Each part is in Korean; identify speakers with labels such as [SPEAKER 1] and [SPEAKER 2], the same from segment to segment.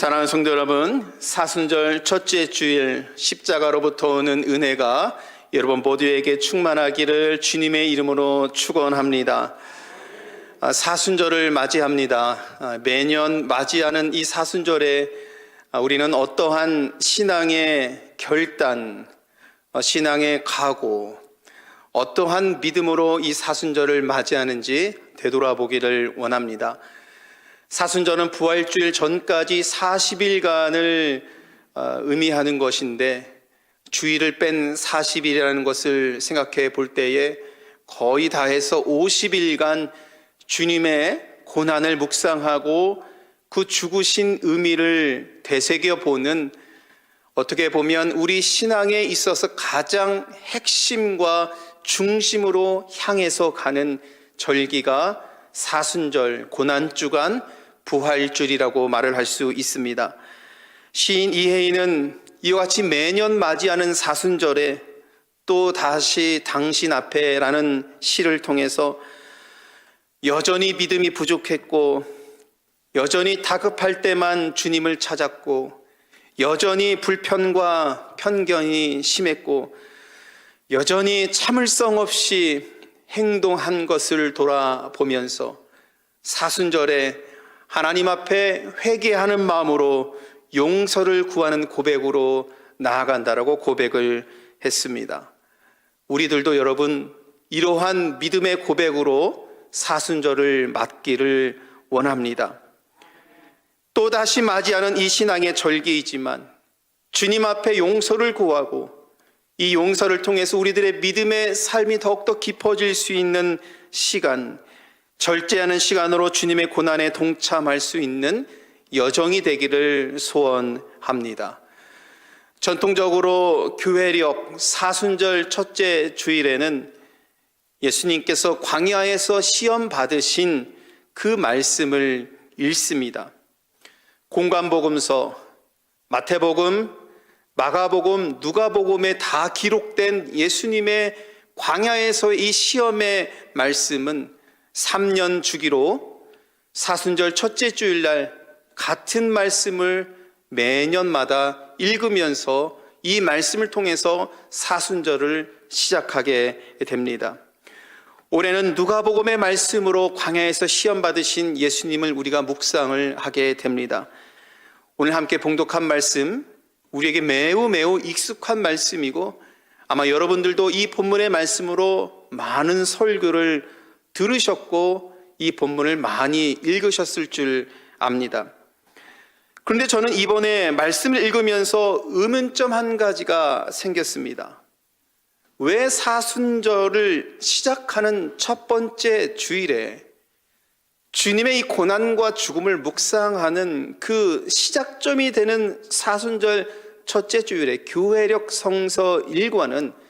[SPEAKER 1] 사랑하는 성도 여러분, 사순절 첫째 주일 십자가로부터 오는 은혜가 여러분 모두에게 충만하기를 주님의 이름으로 축원합니다. 사순절을 맞이합니다. 매년 맞이하는 이 사순절에 우리는 어떠한 신앙의 결단, 신앙의 각오, 어떠한 믿음으로 이 사순절을 맞이하는지 되돌아보기를 원합니다. 사순절은 부활주일 전까지 40일간을 의미하는 것인데, 주일을 뺀 40일이라는 것을 생각해 볼 때에 거의 다 해서 50일간 주님의 고난을 묵상하고 그 죽으신 의미를 되새겨보는, 어떻게 보면 우리 신앙에 있어서 가장 핵심과 중심으로 향해서 가는 절기가 사순절, 고난주간, 부활주일이라고 말을 할 수 있습니다. 시인 이혜인은 이와 같이 매년 맞이하는 사순절에 또 다시 당신 앞에 라는 시를 통해서 여전히 믿음이 부족했고, 여전히 다급할 때만 주님을 찾았고, 여전히 불편과 편견이 심했고, 여전히 참을성 없이 행동한 것을 돌아보면서 사순절에 하나님 앞에 회개하는 마음으로 용서를 구하는 고백으로 나아간다라고 고백을 했습니다. 우리들도 여러분, 이러한 믿음의 고백으로 사순절을 맞기를 원합니다. 또다시 맞이하는 이 신앙의 절기이지만 주님 앞에 용서를 구하고 이 용서를 통해서 우리들의 믿음의 삶이 더욱더 깊어질 수 있는 시간, 절제하는 시간으로 주님의 고난에 동참할 수 있는 여정이 되기를 소원합니다. 전통적으로 교회력 사순절 첫째 주일에는 예수님께서 광야에서 시험 받으신 그 말씀을 읽습니다. 공관복음서, 마태복음, 마가복음, 누가복음에 다 기록된 예수님의 광야에서 이 시험의 말씀은 3년 주기로 사순절 첫째 주일날 같은 말씀을 매년마다 읽으면서 이 말씀을 통해서 사순절을 시작하게 됩니다. 올해는 누가복음의 말씀으로 광야에서 시험 받으신 예수님을 우리가 묵상을 하게 됩니다. 오늘 함께 봉독한 말씀, 우리에게 매우 익숙한 말씀이고 아마 여러분들도 이 본문의 말씀으로 많은 설교를 들으셨고 이 본문을 많이 읽으셨을 줄 압니다. 그런데 저는 이번에 말씀을 읽으면서 의문점 한 가지가 생겼습니다. 왜 사순절을 시작하는 첫 번째 주일에 주님의 이 고난과 죽음을 묵상하는 그 시작점이 되는 사순절 첫째 주일에 교회력 성서 1과는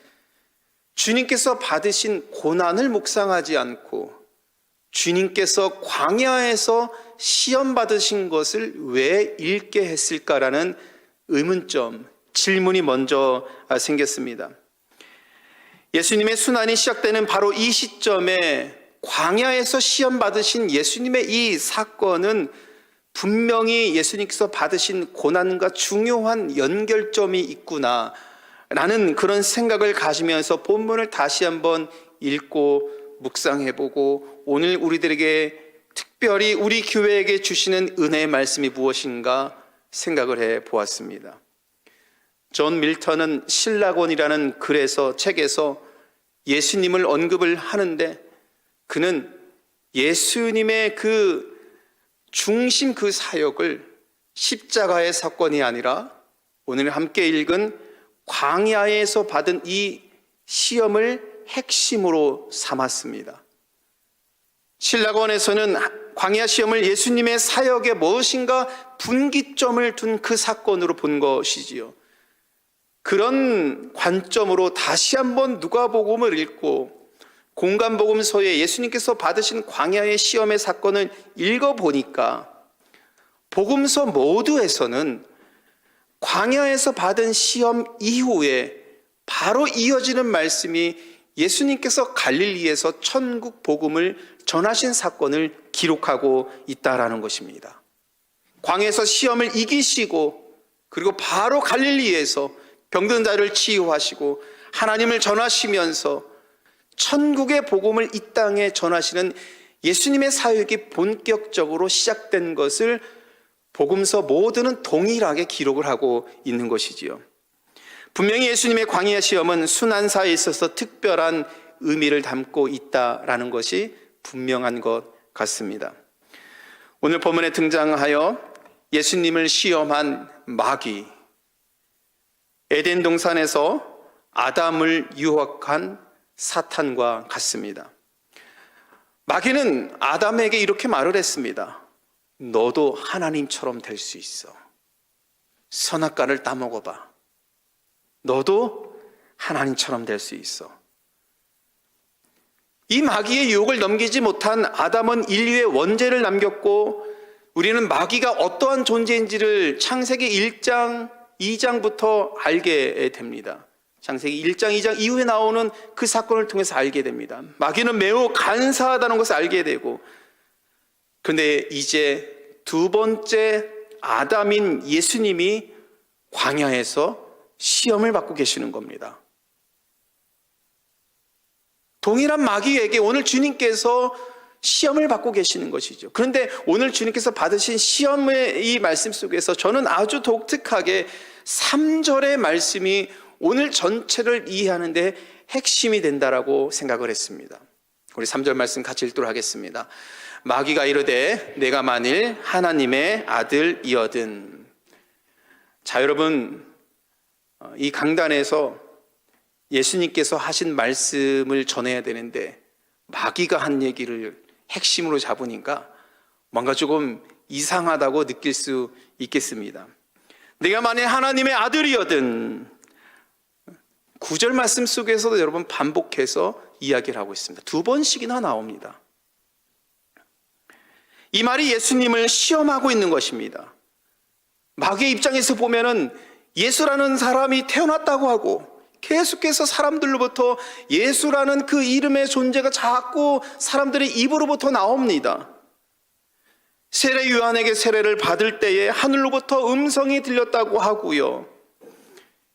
[SPEAKER 1] 주님께서 받으신 고난을 묵상하지 않고 주님께서 광야에서 시험 받으신 것을 왜 읽게 했을까라는 의문점, 질문이 먼저 생겼습니다. 예수님의 순환이 시작되는 바로 이 시점에 광야에서 시험 받으신 예수님의 이 사건은 분명히 예수님께서 받으신 고난과 중요한 연결점이 있구나 라는 그런 생각을 가지면서 본문을 다시 한번 읽고 묵상해보고 오늘 우리들에게 특별히 우리 교회에게 주시는 은혜의 말씀이 무엇인가 생각을 해보았습니다. 존 밀턴은 신라곤이라는 책에서 예수님을 언급을 하는데 그는 예수님의 그 중심 그 사역을 십자가의 사건이 아니라 오늘 함께 읽은 광야에서 받은 이 시험을 핵심으로 삼았습니다. 신라곤에서는 광야 시험을 예수님의 사역에 무엇인가 분기점을 둔 그 사건으로 본 것이지요. 그런 관점으로 다시 한번 누가복음을 읽고 공관복음서에 예수님께서 받으신 광야의 시험의 사건을 읽어보니까 복음서 모두에서는 광야에서 받은 시험 이후에 바로 이어지는 말씀이 예수님께서 갈릴리에서 천국 복음을 전하신 사건을 기록하고 있다라는 것입니다. 광야에서 시험을 이기시고 그리고 바로 갈릴리에서 병든 자를 치유하시고 하나님을 전하시면서 천국의 복음을 이 땅에 전하시는 예수님의 사역이 본격적으로 시작된 것을 복음서 모두는 동일하게 기록을 하고 있는 것이지요. 분명히 예수님의 광야 시험은 순환사에 있어서 특별한 의미를 담고 있다라는 것이 분명한 것 같습니다. 오늘 본문에 등장하여 예수님을 시험한 마귀, 에덴 동산에서 아담을 유혹한 사탄과 같습니다. 마귀는 아담에게 이렇게 말을 했습니다. 너도 하나님처럼 될 수 있어. 선악과를 따먹어봐. 너도 하나님처럼 될 수 있어. 이 마귀의 유혹을 넘기지 못한 아담은 인류의 원죄를 남겼고 우리는 마귀가 어떠한 존재인지를 창세기 1장, 2장부터 알게 됩니다. 창세기 1장, 2장 이후에 나오는 그 사건을 통해서 알게 됩니다. 마귀는 매우 간사하다는 것을 알게 되고, 그런데 이제 두 번째 아담인 예수님이 광야에서 시험을 받고 계시는 겁니다. 동일한 마귀에게 오늘 주님께서 시험을 받고 계시는 것이죠. 그런데 오늘 주님께서 받으신 시험의 이 말씀 속에서 저는 아주 독특하게 3절의 말씀이 오늘 전체를 이해하는 데 핵심이 된다라고 생각을 했습니다. 우리 3절 말씀 같이 읽도록 하겠습니다. 마귀가 이르되 내가 만일 하나님의 아들이거든. 자, 여러분, 이 강단에서 예수님께서 하신 말씀을 전해야 되는데 마귀가 한 얘기를 핵심으로 잡으니까 뭔가 조금 이상하다고 느낄 수 있겠습니다. 내가 만일 하나님의 아들이거든. 9절 말씀 속에서도 여러분 반복해서 이야기를 하고 있습니다. 2번씩이나 나옵니다. 이 말이 예수님을 시험하고 있는 것입니다. 마귀의 입장에서 보면은 예수라는 사람이 태어났다고 하고 계속해서 사람들로부터 예수라는 그 이름의 존재가 자꾸 사람들의 입으로부터 나옵니다. 세례 요한에게 세례를 받을 때에 하늘로부터 음성이 들렸다고 하고요.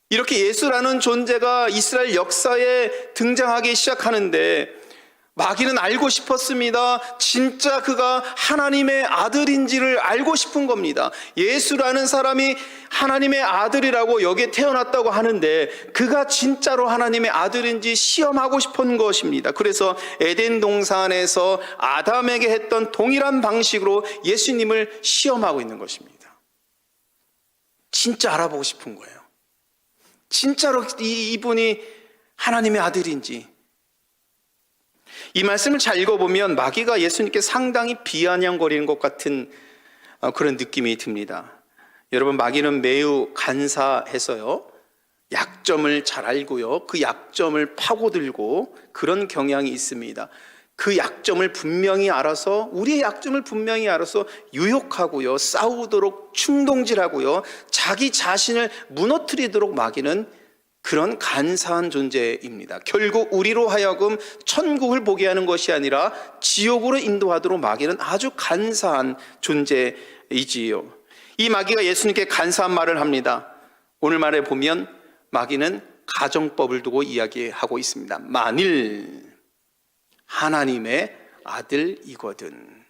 [SPEAKER 1] 이렇게 예수라는 존재가 이스라엘 역사에 등장하기 시작하는데 마귀는 알고 싶었습니다. 진짜 그가 하나님의 아들인지를 알고 싶은 겁니다. 예수라는 사람이 하나님의 아들이라고 여기에 태어났다고 하는데 그가 진짜로 하나님의 아들인지 시험하고 싶은 것입니다. 그래서 에덴 동산에서 아담에게 했던 동일한 방식으로 예수님을 시험하고 있는 것입니다. 진짜 알아보고 싶은 거예요. 진짜로 이분이 하나님의 아들인지. 이 말씀을 잘 읽어보면 마귀가 예수님께 상당히 비아냥거리는 것 같은 그런 느낌이 듭니다. 여러분, 마귀는 매우 간사해서요, 약점을 잘 알고요, 그 약점을 파고들고 그런 경향이 있습니다. 그 약점을 분명히 알아서, 우리의 약점을 분명히 알아서 유혹하고요, 싸우도록 충동질하고요, 자기 자신을 무너뜨리도록 마귀는 그런 간사한 존재입니다. 결국 우리로 하여금 천국을 보게 하는 것이 아니라 지옥으로 인도하도록 마귀는 아주 간사한 존재이지요. 이 마귀가 예수님께 간사한 말을 합니다. 오늘 말에 보면 마귀는 가정법을 두고 이야기하고 있습니다. 만일 하나님의 아들이거든.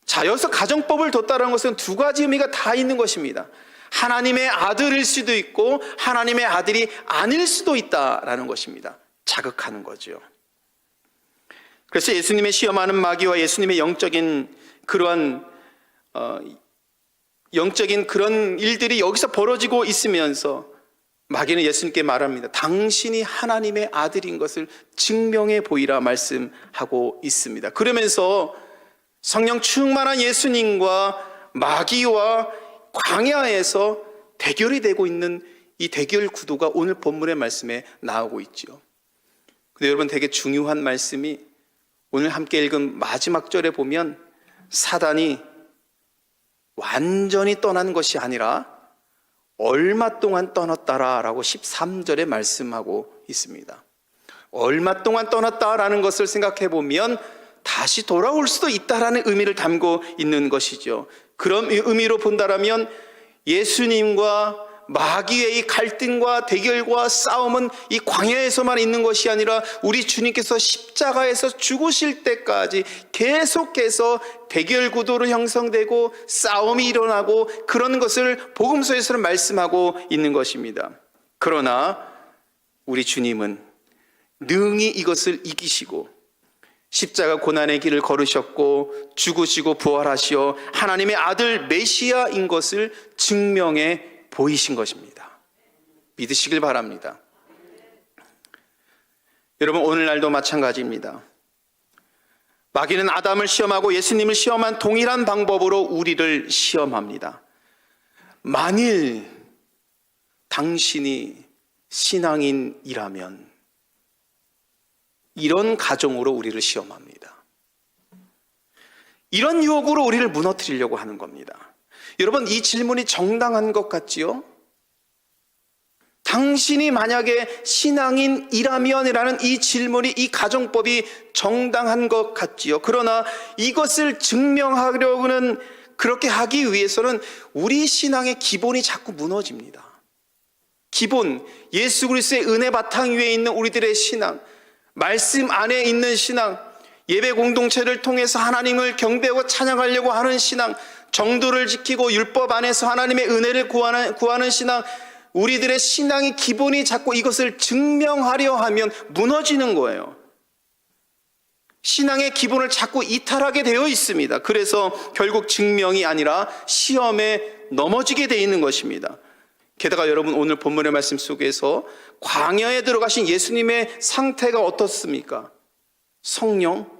[SPEAKER 1] 자, 여기서 가정법을 뒀다는 것은 두 가지 의미가 다 있는 것입니다. 하나님의 아들일 수도 있고 하나님의 아들이 아닐 수도 있다라는 것입니다. 자극하는 거죠. 그래서 예수님의 시험하는 마귀와 예수님의 영적인 그런 일들이 여기서 벌어지고 있으면서 마귀는 예수님께 말합니다. 당신이 하나님의 아들인 것을 증명해 보이라 말씀하고 있습니다. 그러면서 성령 충만한 예수님과 마귀와 광야에서 대결이 되고 있는 이 대결 구도가 오늘 본문의 말씀에 나오고 있죠. 근데 여러분, 되게 중요한 말씀이 오늘 함께 읽은 마지막 절에 보면 사단이 완전히 떠난 것이 아니라 얼마 동안 떠났다라고 13절에 말씀하고 있습니다. 얼마 동안 떠났다라는 것을 생각해 보면 다시 돌아올 수도 있다라는 의미를 담고 있는 것이죠. 그런 의미로 본다라면 예수님과 마귀의 이 갈등과 대결과 싸움은 이 광야에서만 있는 것이 아니라 우리 주님께서 십자가에서 죽으실 때까지 계속해서 대결 구도로 형성되고 싸움이 일어나고 그런 것을 복음서에서는 말씀하고 있는 것입니다. 그러나 우리 주님은 능히 이것을 이기시고 십자가 고난의 길을 걸으셨고 죽으시고 부활하시어 하나님의 아들 메시아인 것을 증명해 보이신 것입니다. 믿으시길 바랍니다. 여러분, 오늘날도 마찬가지입니다. 마귀는 아담을 시험하고 예수님을 시험한 동일한 방법으로 우리를 시험합니다. 만일 당신이 신앙인이라면 이런 가정으로 우리를 시험합니다. 이런 유혹으로 우리를 무너뜨리려고 하는 겁니다. 여러분, 이 질문이 정당한 것 같지요? 당신이 만약에 신앙인이라면이라는 이 질문이, 이 가정법이 정당한 것 같지요? 그러나 이것을 증명하려고는, 그렇게 하기 위해서는 우리 신앙의 기본이 자꾸 무너집니다. 기본, 예수 그리스도의 은혜 바탕 위에 있는 우리들의 신앙, 말씀 안에 있는 신앙, 예배 공동체를 통해서 하나님을 경배하고 찬양하려고 하는 신앙, 정도를 지키고 율법 안에서 하나님의 은혜를 구하는 신앙, 우리들의 신앙의 기본이 자꾸 이것을 증명하려 하면 무너지는 거예요. 신앙의 기본을 자꾸 이탈하게 되어 있습니다. 그래서 결국 증명이 아니라 시험에 넘어지게 되어 있는 것입니다. 게다가 여러분, 오늘 본문의 말씀 속에서 광야에 들어가신 예수님의 상태가 어떻습니까? 성령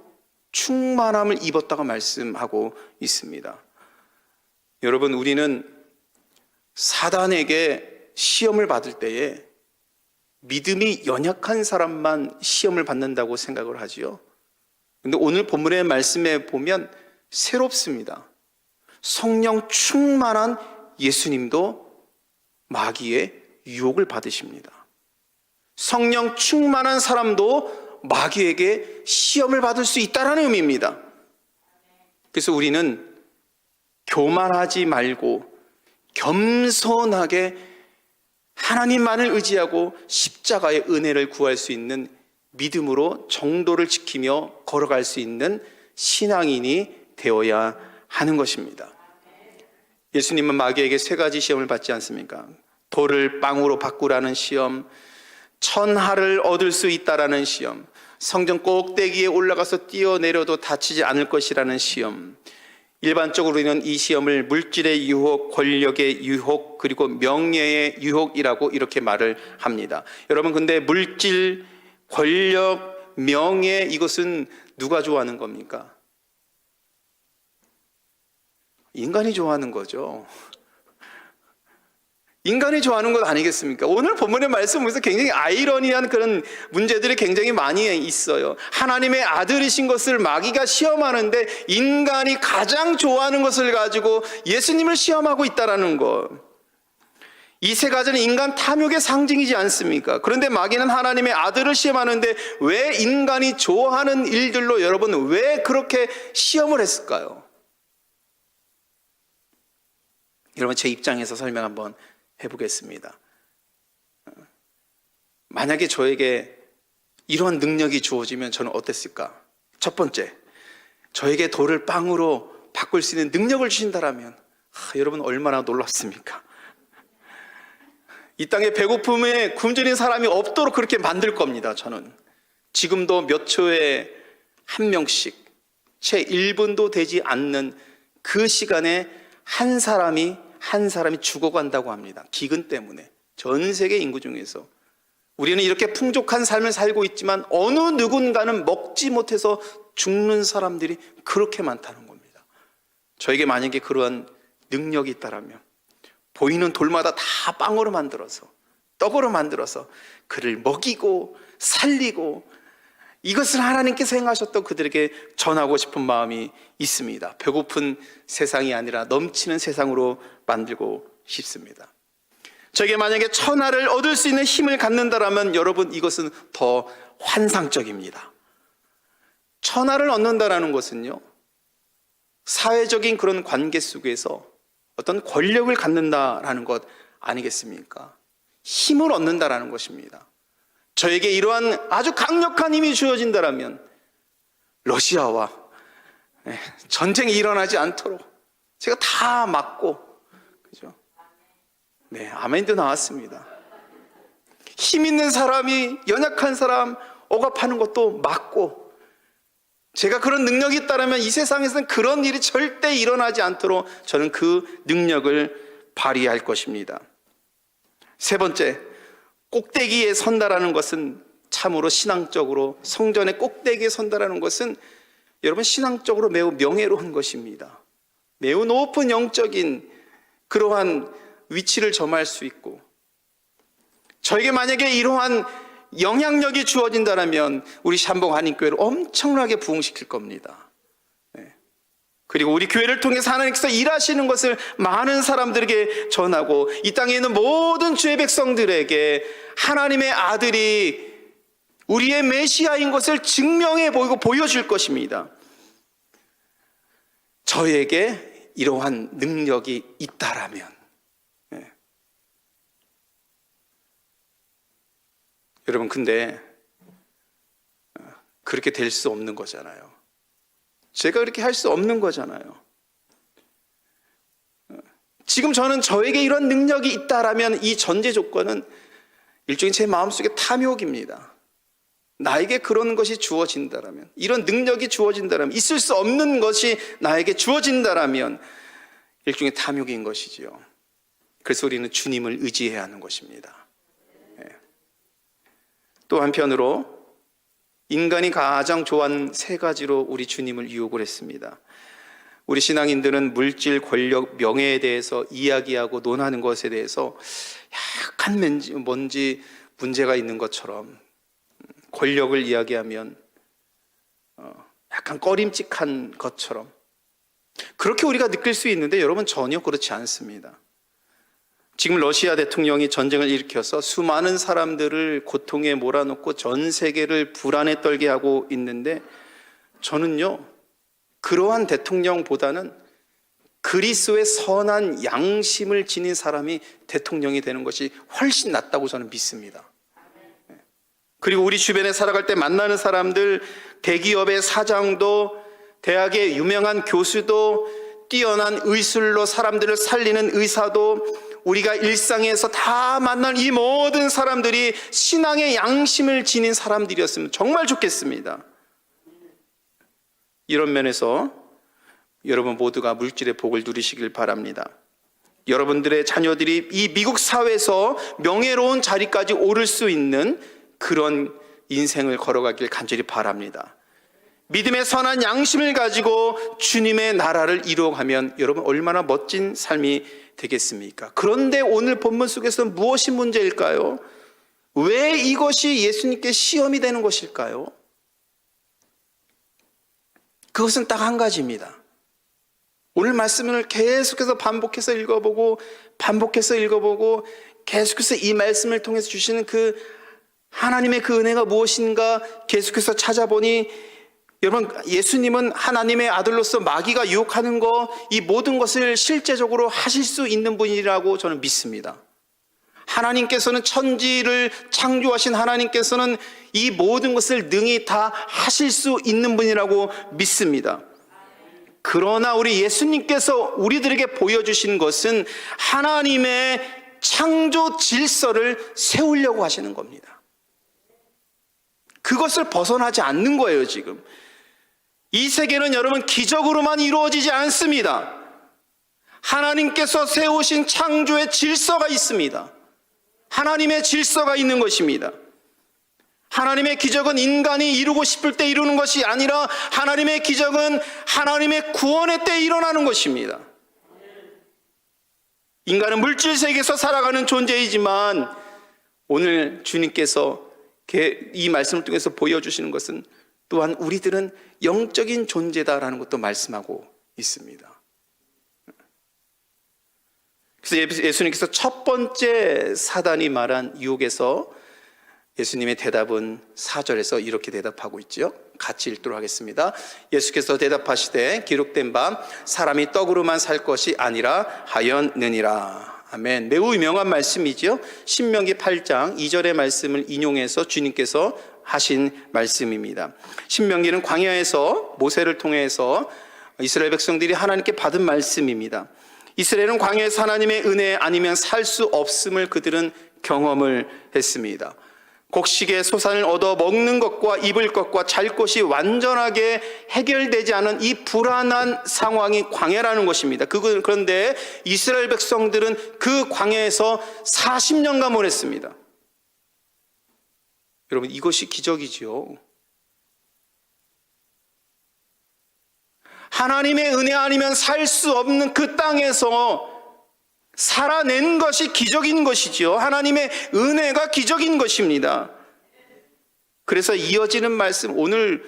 [SPEAKER 1] 충만함을 입었다고 말씀하고 있습니다. 여러분, 우리는 사단에게 시험을 받을 때에 믿음이 연약한 사람만 시험을 받는다고 생각을 하지요. 그런데 오늘 본문의 말씀에 보면 새롭습니다. 성령 충만한 예수님도 마귀의 유혹을 받으십니다. 성령 충만한 사람도 마귀에게 시험을 받을 수 있다는 의미입니다. 그래서 우리는 교만하지 말고 겸손하게 하나님만을 의지하고 십자가의 은혜를 구할 수 있는 믿음으로 정도를 지키며 걸어갈 수 있는 신앙인이 되어야 하는 것입니다. 예수님은 마귀에게 세 가지 시험을 받지 않습니까? 돌을 빵으로 바꾸라는 시험, 천하를 얻을 수 있다라는 시험, 성전 꼭대기에 올라가서 뛰어내려도 다치지 않을 것이라는 시험. 일반적으로는 이 시험을 물질의 유혹, 권력의 유혹, 그리고 명예의 유혹이라고 이렇게 말을 합니다. 여러분, 근데 물질, 권력, 명예, 이것은 누가 좋아하는 겁니까? 인간이 좋아하는 거죠. 인간이 좋아하는 것 아니겠습니까? 오늘 본문의 말씀 보면서 굉장히 아이러니한 그런 문제들이 굉장히 많이 있어요. 하나님의 아들이신 것을 마귀가 시험하는데 인간이 가장 좋아하는 것을 가지고 예수님을 시험하고 있다는 것. 이 세 가지는 인간 탐욕의 상징이지 않습니까? 그런데 마귀는 하나님의 아들을 시험하는데 왜 인간이 좋아하는 일들로 여러분 왜 그렇게 시험을 했을까요? 여러분, 제 입장에서 설명 한번 해보겠습니다. 만약에 저에게 이러한 능력이 주어지면 저는 어땠을까? 첫 번째, 저에게 돌을 빵으로 바꿀 수 있는 능력을 주신다라면 여러분 얼마나 놀랍습니까? 이 땅에 배고픔에 굶주린 사람이 없도록 그렇게 만들 겁니다. 저는 지금도 몇 초에 한 명씩 채 1분도 되지 않는 그 시간에 한 사람이 죽어간다고 합니다. 기근 때문에. 전 세계 인구 중에서 우리는 이렇게 풍족한 삶을 살고 있지만 어느 누군가는 먹지 못해서 죽는 사람들이 그렇게 많다는 겁니다. 저에게 만약에 그러한 능력이 있다면 보이는 돌마다 다 빵으로 만들어서, 떡으로 만들어서 그를 먹이고 살리고 이것을 하나님께서 행하셨던 그들에게 전하고 싶은 마음이 있습니다. 배고픈 세상이 아니라 넘치는 세상으로 만들고 싶습니다. 저에게 만약에 천하를 얻을 수 있는 힘을 갖는다면 여러분 이것은 더 환상적입니다. 천하를 얻는다라는 것은요, 사회적인 그런 관계 속에서 어떤 권력을 갖는다라는 것 아니겠습니까? 힘을 얻는다라는 것입니다. 저에게 이러한 아주 강력한 힘이 주어진다라면 러시아와 전쟁이 일어나지 않도록 제가 다 막고, 그죠? 네, 아멘도 나왔습니다. 힘 있는 사람이 연약한 사람 억압하는 것도 막고, 제가 그런 능력이 있다면 이 세상에서는 그런 일이 절대 일어나지 않도록 저는 그 능력을 발휘할 것입니다. 세 번째, 꼭대기에 선다라는 것은 참으로 신앙적으로, 성전의 꼭대기에 선다라는 것은 여러분 신앙적으로 매우 명예로운 것입니다. 매우 높은 영적인 그러한 위치를 점할 수 있고, 저에게 만약에 이러한 영향력이 주어진다면 우리 샴봉 한인교회를 엄청나게 부흥시킬 겁니다. 그리고 우리 교회를 통해서 하나님께서 일하시는 것을 많은 사람들에게 전하고, 이 땅에 있는 모든 주의 백성들에게 하나님의 아들이 우리의 메시아인 것을 증명해 보이고 보여줄 것입니다. 저에게 이러한 능력이 있다라면, 여러분, 근데 그렇게 될 수 없는 거잖아요. 제가 그렇게 할 수 없는 거잖아요. 지금 저는 저에게 이런 능력이 있다라면 이 전제 조건은 일종의 제 마음속의 탐욕입니다. 나에게 그런 것이 주어진다라면, 이런 능력이 주어진다라면, 있을 수 없는 것이 나에게 주어진다라면 일종의 탐욕인 것이지요. 그래서 우리는 주님을 의지해야 하는 것입니다. 또 한편으로 인간이 가장 좋아하는 세 가지로 우리 주님을 유혹을 했습니다. 우리 신앙인들은 물질, 권력, 명예에 대해서 이야기하고 논하는 것에 대해서 약간 뭔지 문제가 있는 것처럼, 권력을 이야기하면 약간 꺼림칙한 것처럼 그렇게 우리가 느낄 수 있는데, 여러분 전혀 그렇지 않습니다. 지금 러시아 대통령이 전쟁을 일으켜서 수많은 사람들을 고통에 몰아넣고 전 세계를 불안에 떨게 하고 있는데, 저는요 그러한 대통령보다는 그리스도의 선한 양심을 지닌 사람이 대통령이 되는 것이 훨씬 낫다고 저는 믿습니다. 그리고 우리 주변에 살아갈 때 만나는 사람들, 대기업의 사장도, 대학의 유명한 교수도, 뛰어난 의술로 사람들을 살리는 의사도, 우리가 일상에서 다 만난 이 모든 사람들이 신앙의 양심을 지닌 사람들이었으면 정말 좋겠습니다. 이런 면에서 여러분 모두가 물질의 복을 누리시길 바랍니다. 여러분들의 자녀들이 이 미국 사회에서 명예로운 자리까지 오를 수 있는 그런 인생을 걸어가길 간절히 바랍니다. 믿음의 선한 양심을 가지고 주님의 나라를 이루어가면 여러분 얼마나 멋진 삶이 되겠습니까? 그런데 오늘 본문 속에서 무엇이 문제일까요? 왜 이것이 예수님께 시험이 되는 것일까요? 그것은 딱 한 가지입니다. 오늘 말씀을 계속해서 반복해서 읽어보고 계속해서 이 말씀을 통해서 주시는 그 하나님의 그 은혜가 무엇인가 계속해서 찾아보니, 여러분 예수님은 하나님의 아들로서 마귀가 유혹하는 거, 이 모든 것을 실제적으로 하실 수 있는 분이라고 저는 믿습니다. 하나님께서는 천지를 창조하신 하나님께서는 이 모든 것을 능히 다 하실 수 있는 분이라고 믿습니다. 그러나 우리 예수님께서 우리들에게 보여주신 것은 하나님의 창조 질서를 세우려고 하시는 겁니다. 그것을 벗어나지 않는 거예요. 지금 이 세계는 여러분 기적으로만 이루어지지 않습니다. 하나님께서 세우신 창조의 질서가 있습니다. 하나님의 질서가 있는 것입니다. 하나님의 기적은 인간이 이루고 싶을 때 이루는 것이 아니라, 하나님의 기적은 하나님의 구원의 때 일어나는 것입니다. 인간은 물질 세계에서 살아가는 존재이지만, 오늘 주님께서 이 말씀을 통해서 보여주시는 것은 또한 우리들은 영적인 존재다라는 것도 말씀하고 있습니다. 그래서 예수님께서 첫 번째 사단이 말한 유혹에서 예수님의 대답은 4절에서 이렇게 대답하고 있죠. 같이 읽도록 하겠습니다. 예수께서 대답하시되 기록된 바 사람이 떡으로만 살 것이 아니라 하였느니라. 아멘. 매우 유명한 말씀이죠. 신명기 8장 2절의 말씀을 인용해서 주님께서 하신 말씀입니다. 신명기는 광야에서 모세를 통해서 이스라엘 백성들이 하나님께 받은 말씀입니다. 이스라엘은 광야에서 하나님의 은혜 아니면 살 수 없음을 그들은 경험을 했습니다. 곡식의 소산을 얻어 먹는 것과 입을 것과 잘 것이 완전하게 해결되지 않은 이 불안한 상황이 광야라는 것입니다. 그런데 이스라엘 백성들은 그 광야에서 40년간 보냈습니다. 여러분, 이것이 기적이지요. 하나님의 은혜 아니면 살 수 없는 그 땅에서 살아낸 것이 기적인 것이지요. 하나님의 은혜가 기적인 것입니다. 그래서 이어지는 말씀, 오늘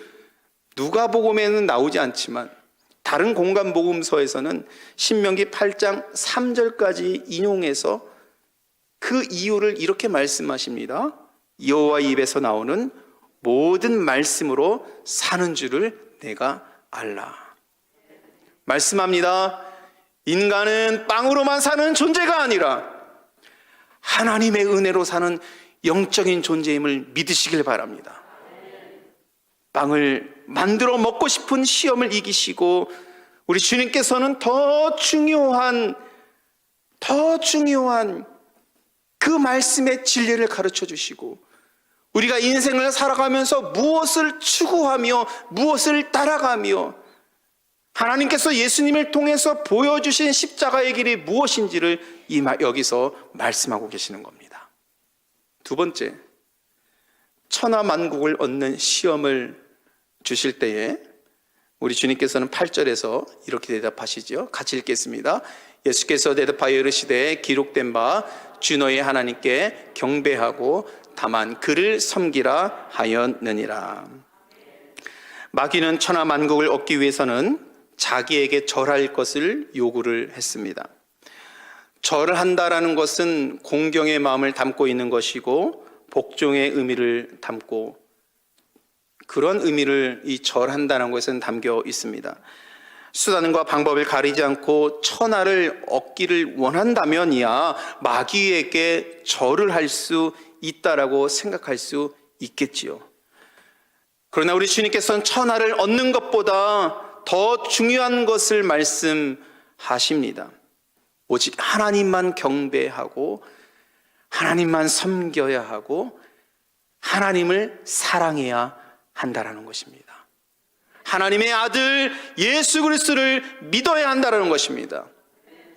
[SPEAKER 1] 누가복음에는 나오지 않지만 다른 공간 복음서에서는 신명기 8장 3절까지 인용해서 그 이유를 이렇게 말씀하십니다. 여호와의 입에서 나오는 모든 말씀으로 사는 줄을 내가 알라. 말씀합니다. 인간은 빵으로만 사는 존재가 아니라 하나님의 은혜로 사는 영적인 존재임을 믿으시길 바랍니다. 빵을 만들어 먹고 싶은 시험을 이기시고 우리 주님께서는 더 중요한 그 말씀의 진리를 가르쳐 주시고 우리가 인생을 살아가면서 무엇을 추구하며 무엇을 따라가며 하나님께서 예수님을 통해서 보여주신 십자가의 길이 무엇인지를 여기서 말씀하고 계시는 겁니다. 두 번째, 천하만국을 얻는 시험을 주실 때에 우리 주님께서는 8절에서 이렇게 대답하시죠. 같이 읽겠습니다. 예수께서 대답하여 이르시되 기록된 바 주 너의 하나님께 경배하고 다만 그를 섬기라 하였느니라. 마귀는 천하만국을 얻기 위해서는 자기에게 절할 것을 요구를 했습니다. 절을 한다라는 것은 공경의 마음을 담고 있는 것이고 복종의 의미를 담고 그런 의미를 이 절한다는 것은 담겨 있습니다. 수단과 방법을 가리지 않고 천하를 얻기를 원한다면이야 마귀에게 절을 할 수 있다라고 생각할 수 있겠지요. 그러나 우리 주님께서는 천하를 얻는 것보다 더 중요한 것을 말씀하십니다. 오직 하나님만 경배하고 하나님만 섬겨야 하고 하나님을 사랑해야 한다라는 것입니다. 하나님의 아들 예수 그리스도를 믿어야 한다는 것입니다.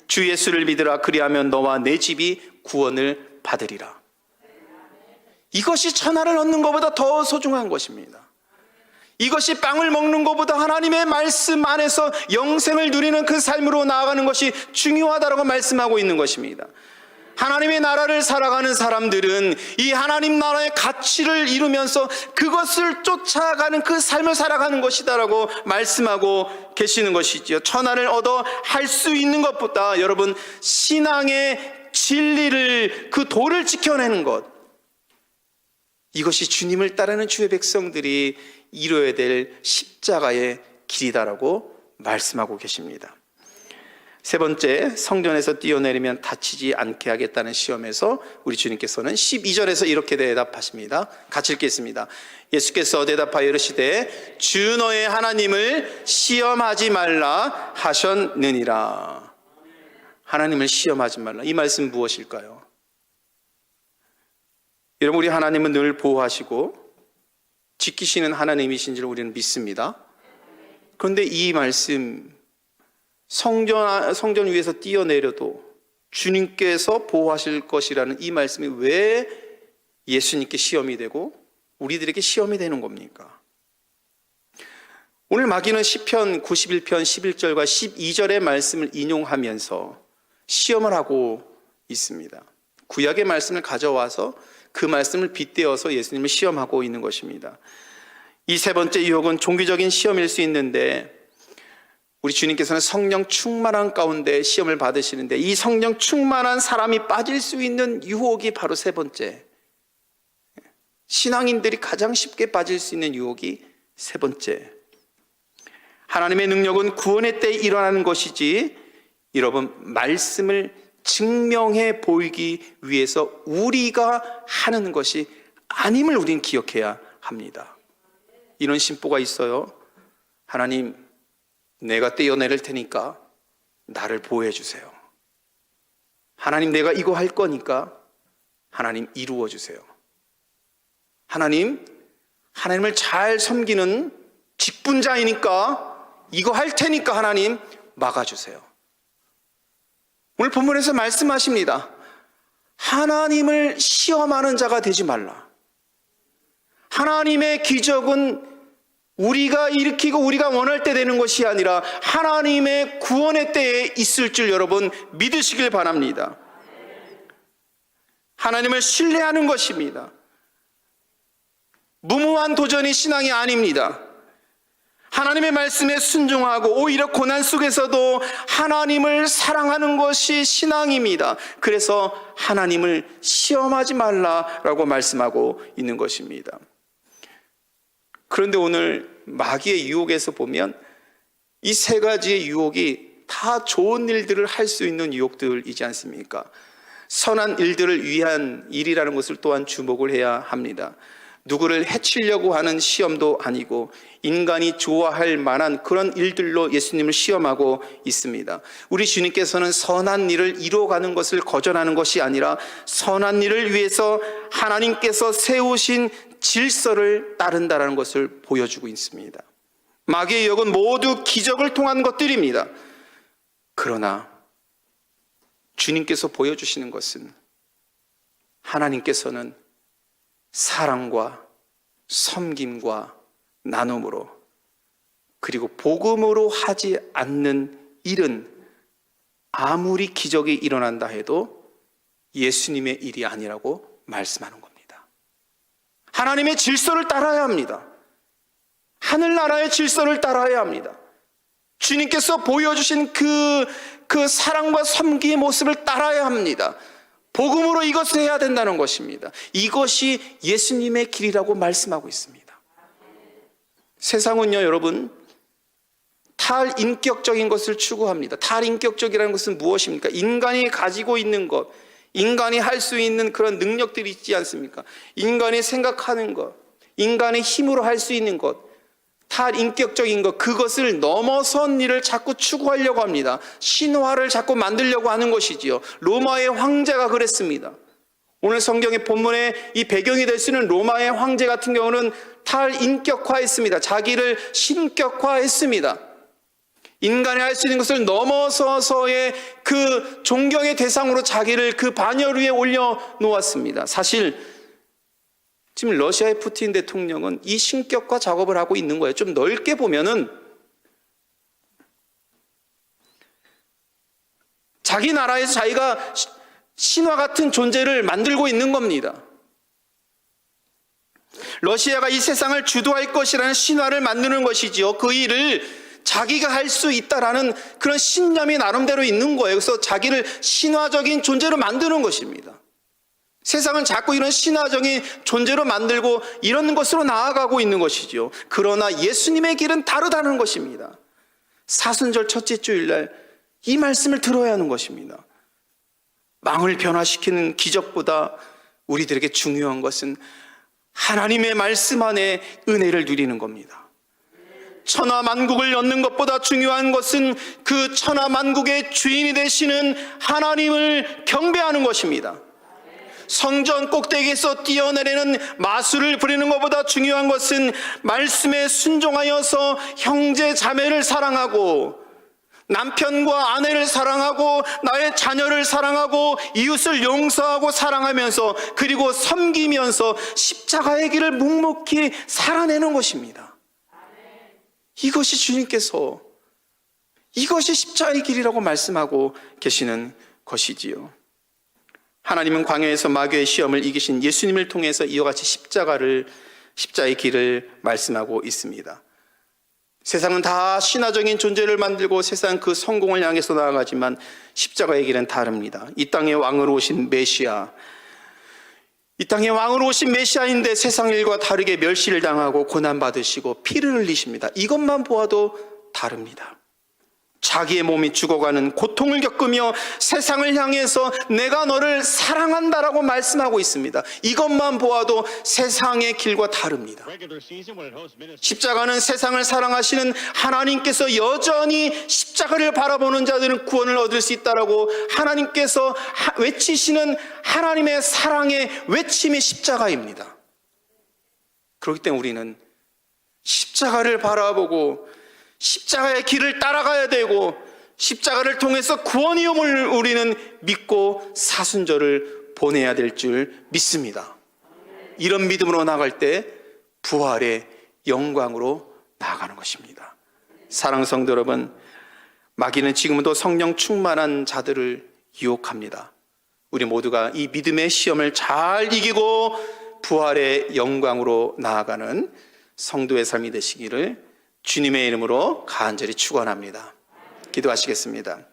[SPEAKER 1] 주 예수를 믿으라 그리하면 너와 내 집이 구원을 받으리라. 이것이 천하를 얻는 것보다 더 소중한 것입니다. 이것이 빵을 먹는 것보다 하나님의 말씀 안에서 영생을 누리는 그 삶으로 나아가는 것이 중요하다고 말씀하고 있는 것입니다. 하나님의 나라를 살아가는 사람들은 이 하나님 나라의 가치를 이루면서 그것을 쫓아가는 그 삶을 살아가는 것이다라고 말씀하고 계시는 것이지요. 천하를 얻어 할 수 있는 것보다 여러분 신앙의 진리를 그 도를 지켜내는 것, 이것이 주님을 따르는 주의 백성들이 이루어야 될 십자가의 길이다라고 말씀하고 계십니다. 세 번째, 성전에서 뛰어내리면 다치지 않게 하겠다는 시험에서 우리 주님께서는 12절에서 이렇게 대답하십니다. 같이 읽겠습니다. 예수께서 대답하여 이르시되 주 너의 하나님을 시험하지 말라 하셨느니라. 하나님을 시험하지 말라. 이 말씀 무엇일까요? 여러분, 우리 하나님은 늘 보호하시고 지키시는 하나님이신 줄 우리는 믿습니다. 그런데 이 말씀, 성전 위에서 뛰어내려도 주님께서 보호하실 것이라는 이 말씀이 왜 예수님께 시험이 되고 우리들에게 시험이 되는 겁니까? 오늘 마귀는 시편 91편 11절과 12절의 말씀을 인용하면서 시험을 하고 있습니다. 구약의 말씀을 가져와서 그 말씀을 빗대어서 예수님을 시험하고 있는 것입니다. 이 세 번째 유혹은 종교적인 시험일 수 있는데 우리 주님께서는 성령 충만한 가운데 시험을 받으시는데 이 성령 충만한 사람이 빠질 수 있는 유혹이 바로 세 번째 신앙인들이 가장 쉽게 빠질 수 있는 유혹이 세 번째, 하나님의 능력은 구원의 때에 일어나는 것이지, 여러분, 말씀을 증명해 보이기 위해서 우리가 하는 것이 아님을 우리는 기억해야 합니다. 이런 심보가 있어요. 하나님, 내가 떼어내릴 테니까 나를 보호해 주세요. 하나님, 내가 이거 할 거니까 하나님 이루어 주세요. 하나님을 잘 섬기는 직분자이니까 이거 할 테니까 하나님 막아주세요. 오늘 본문에서 말씀하십니다. 하나님을 시험하는 자가 되지 말라. 하나님의 기적은 우리가 일으키고 우리가 원할 때 되는 것이 아니라 하나님의 구원의 때에 있을 줄 여러분 믿으시길 바랍니다. 하나님을 신뢰하는 것입니다. 무모한 도전이 신앙이 아닙니다. 하나님의 말씀에 순종하고 오히려 고난 속에서도 하나님을 사랑하는 것이 신앙입니다. 그래서 하나님을 시험하지 말라라고 말씀하고 있는 것입니다. 그런데 오늘 마귀의 유혹에서 보면 이 세 가지의 유혹이 다 좋은 일들을 할 수 있는 유혹들이지 않습니까? 선한 일들을 위한 일이라는 것을 또한 주목을 해야 합니다. 누구를 해치려고 하는 시험도 아니고 인간이 좋아할 만한 그런 일들로 예수님을 시험하고 있습니다. 우리 주님께서는 선한 일을 이루어가는 것을 거절하는 것이 아니라 선한 일을 위해서 하나님께서 세우신 질서를 따른다는 것을 보여주고 있습니다. 마귀의 유혹은 모두 기적을 통한 것들입니다. 그러나 주님께서 보여주시는 것은 하나님께서는 사랑과 섬김과 나눔으로, 그리고 복음으로 하지 않는 일은 아무리 기적이 일어난다 해도 예수님의 일이 아니라고 말씀하는 겁니다. 하나님의 질서를 따라야 합니다. 하늘나라의 질서를 따라야 합니다. 주님께서 보여주신 그 사랑과 섬기의 모습을 따라야 합니다. 복음으로 이것을 해야 된다는 것입니다. 이것이 예수님의 길이라고 말씀하고 있습니다. 세상은요, 여러분, 탈인격적인 것을 추구합니다. 탈인격적이라는 것은 무엇입니까? 인간이 가지고 있는 것, 인간이 할 수 있는 그런 능력들이 있지 않습니까? 인간이 생각하는 것, 인간의 힘으로 할 수 있는 것, 탈인격적인 것, 그것을 넘어선 일을 자꾸 추구하려고 합니다. 신화를 자꾸 만들려고 하는 것이지요. 로마의 황제가 그랬습니다. 오늘 성경의 본문의 이 배경이 될 수 있는 로마의 황제 같은 경우는 탈인격화했습니다. 자기를 신격화했습니다. 인간이 할 수 있는 것을 넘어서서의 그 존경의 대상으로 자기를 그 반열 위에 올려놓았습니다. 사실 지금 러시아의 푸틴 대통령은 이 신격화 작업을 하고 있는 거예요. 좀 넓게 보면은 자기 나라에서 자기가 신화 같은 존재를 만들고 있는 겁니다. 러시아가 이 세상을 주도할 것이라는 신화를 만드는 것이지요. 그 일을 자기가 할 수 있다라는 그런 신념이 나름대로 있는 거예요. 그래서 자기를 신화적인 존재로 만드는 것입니다. 세상은 자꾸 이런 신화적인 존재로 만들고 이런 것으로 나아가고 있는 것이죠. 그러나 예수님의 길은 다르다는 것입니다. 사순절 첫째 주일날 이 말씀을 들어야 하는 것입니다. 망을 변화시키는 기적보다 우리들에게 중요한 것은 하나님의 말씀 안에 은혜를 누리는 겁니다. 천하만국을 얻는 것보다 중요한 것은 그 천하만국의 주인이 되시는 하나님을 경배하는 것입니다. 성전 꼭대기에서 뛰어내리는 마술을 부리는 것보다 중요한 것은 말씀에 순종하여서 형제 자매를 사랑하고 남편과 아내를 사랑하고 나의 자녀를 사랑하고 이웃을 용서하고 사랑하면서 그리고 섬기면서 십자가의 길을 묵묵히 살아내는 것입니다. 이것이 주님께서 이것이 십자가의 길이라고 말씀하고 계시는 것이지요. 하나님은 광야에서 마귀의 시험을 이기신 예수님을 통해서 이와 같이 십자가의 길을 말씀하고 있습니다. 세상은 다 신화적인 존재를 만들고 세상 그 성공을 향해서 나아가지만 십자가의 길은 다릅니다. 이 땅의 왕으로 오신 메시아, 이 땅에 왕으로 오신 메시아인데 세상 일과 다르게 멸시를 당하고 고난받으시고 피를 흘리십니다. 이것만 보아도 다릅니다. 자기의 몸이 죽어가는 고통을 겪으며 세상을 향해서 내가 너를 사랑한다라고 말씀하고 있습니다. 이것만 보아도 세상의 길과 다릅니다. 십자가는 세상을 사랑하시는 하나님께서 여전히 십자가를 바라보는 자들은 구원을 얻을 수 있다라고 하나님께서 외치시는 하나님의 사랑의 외침이 십자가입니다. 그렇기 때문에 우리는 십자가를 바라보고 십자가의 길을 따라가야 되고 십자가를 통해서 구원이 옴을 우리는 믿고 사순절을 보내야 될 줄 믿습니다. 이런 믿음으로 나갈 때 부활의 영광으로 나아가는 것입니다. 사랑하는 성도 여러분, 마귀는 지금도 성령 충만한 자들을 유혹합니다. 우리 모두가 이 믿음의 시험을 잘 이기고 부활의 영광으로 나아가는 성도의 삶이 되시기를 주님의 이름으로 간절히 축원합니다. 기도하시겠습니다.